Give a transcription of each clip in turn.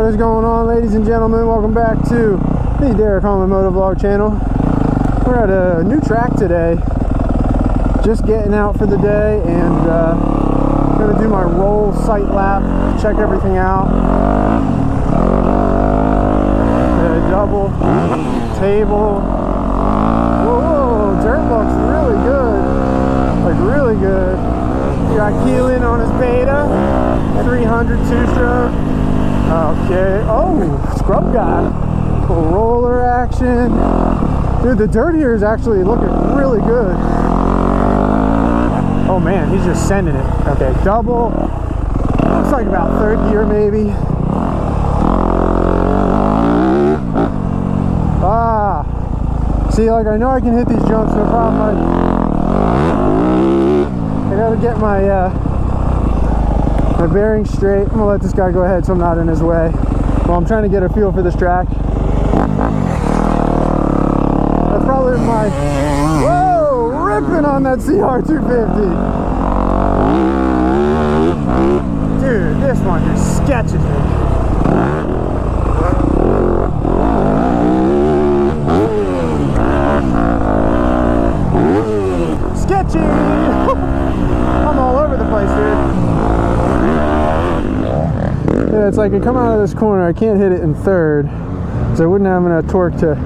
What is going on, ladies and gentlemen? Welcome back to the Derek Holman Motovlog channel. We're at a new track today. Just getting out for the day and gonna do my roll sight lap, check everything out. The double table. Whoa, dirt looks really good. Like really good. You got Keelan on his beta, 300 two-stroke. Okay, oh, scrub guy. Little roller action. Dude, the dirt here is actually looking really good. Oh man, he's just sending it. Okay, double. Looks like about third gear maybe. Ah. See, like I know I can hit these jumps, no problem. I gotta get my my bearings straight. I'm gonna let this guy go ahead so I'm not in his way. Well, I'm trying to get a feel for this track. That's probably my, whoa, ripping on that CR250. Dude, this one just sketches me. Sketchy! I'm all over the place, dude. Yeah, it's like I come out of this corner, I can't hit it in third, so I wouldn't have enough torque to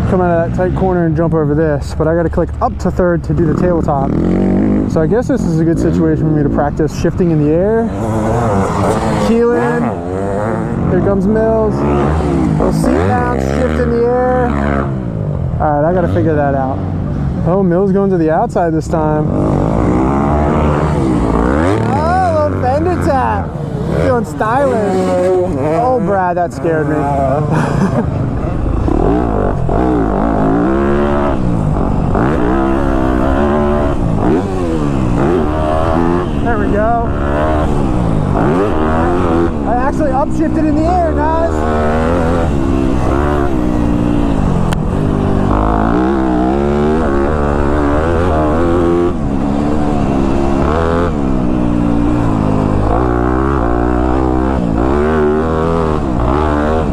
come out of that tight corner and jump over this, but I gotta click up to third to do the tabletop. So I guess this is a good situation for me to practice shifting in the air. Keelan, here comes Mills. Little seat down, shift in the air. Alright, I gotta figure that out. Oh, Mills going to the outside this time. Oh, little fender tap. Feeling stylish. Oh, Brad, that scared me. There we go. I actually upshifted in the air, guys.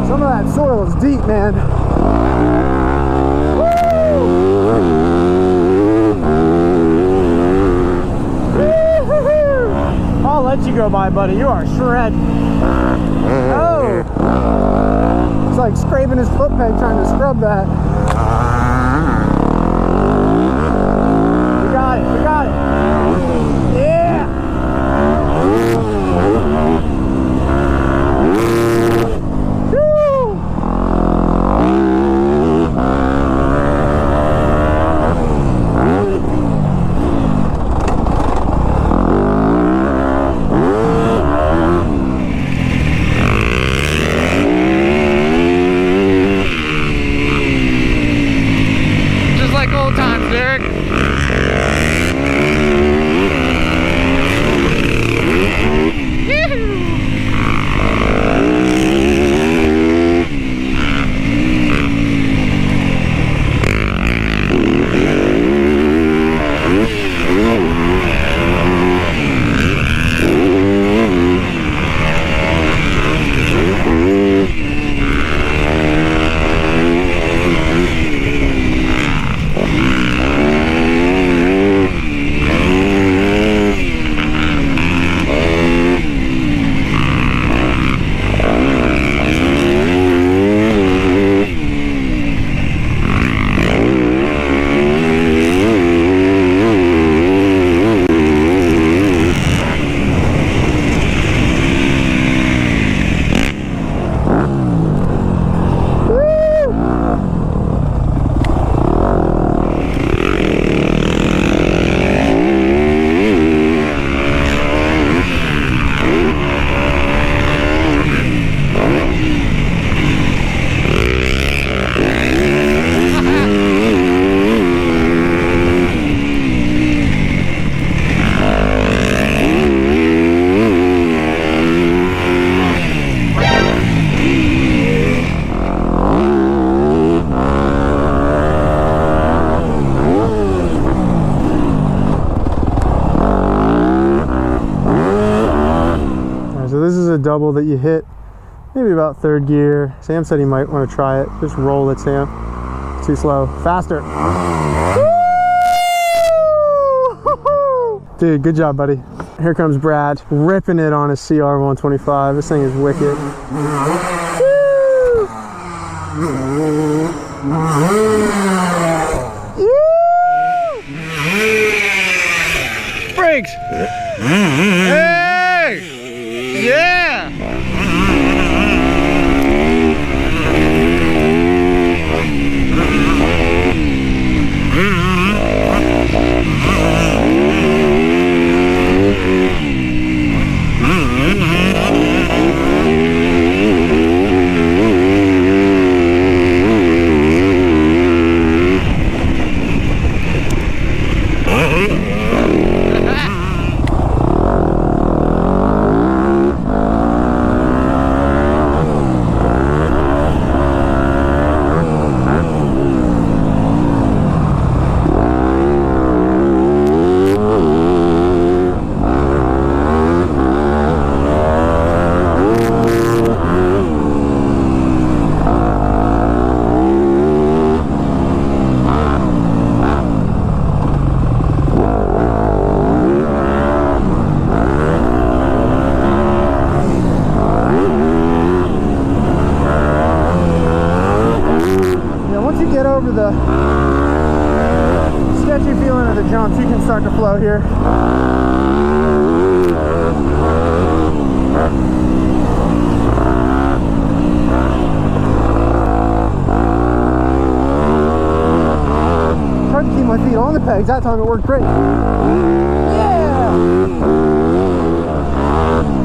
Some of that soil is deep, man. I'll let you go by, buddy. You are shred. Oh! It's like scraping his foot peg trying to scrub that. We got it. We got it. Yeah! double that you hit maybe about third gear. Sam said he might want to try it. Just roll it, Sam. It's too slow. Faster. Dude, good job, buddy. Here comes Brad, ripping it on his CR125. This thing is wicked. Brakes! Hey! Yeah! Over the sketchy feeling of the jumps, you can start to flow here. Hard to keep my feet on the pegs. That time it worked great. Yeah!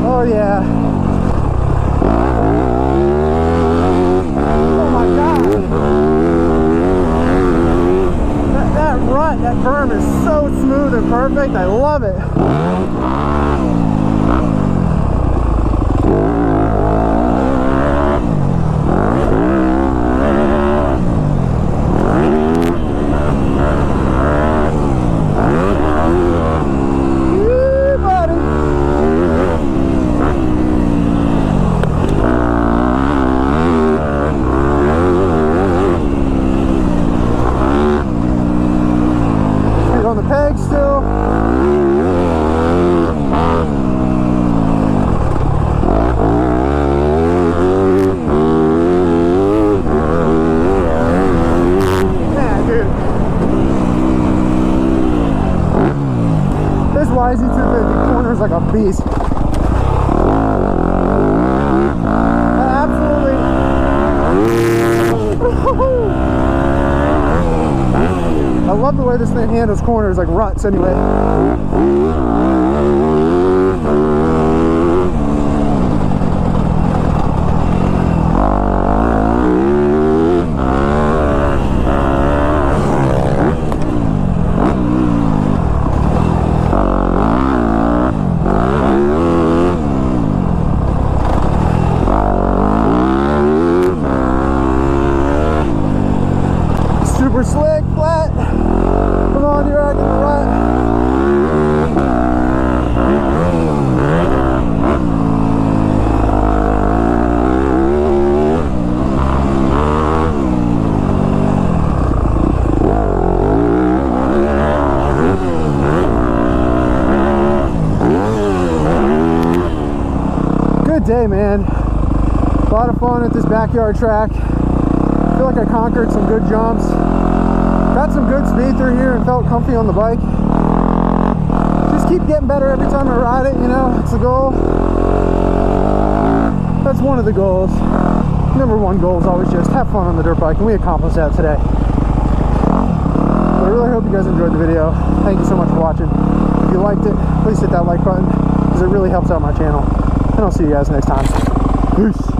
Oh yeah. Oh my God. That berm is so smooth and perfect. I love it. Woo, buddy. On the peg still. Man, dude. This YZ250 corner is like a beast. Absolutely. I love the way this thing handles corners like ruts anyway. Super slick, flat. Come on, you're out in the rut. Good day, man. A lot of fun at this backyard track. I feel like I conquered some good jumps. Got some good speed through here and felt comfy on the bike. Just keep getting better every time I ride it, you know, it's the goal. That's one of the goals. Number one goal is always just have fun on the dirt bike, and we accomplished that today. I really hope you guys enjoyed the video. Thank you so much for watching. If you liked it, please hit that like button, because it really helps out my channel. And I'll see you guys next time. Peace.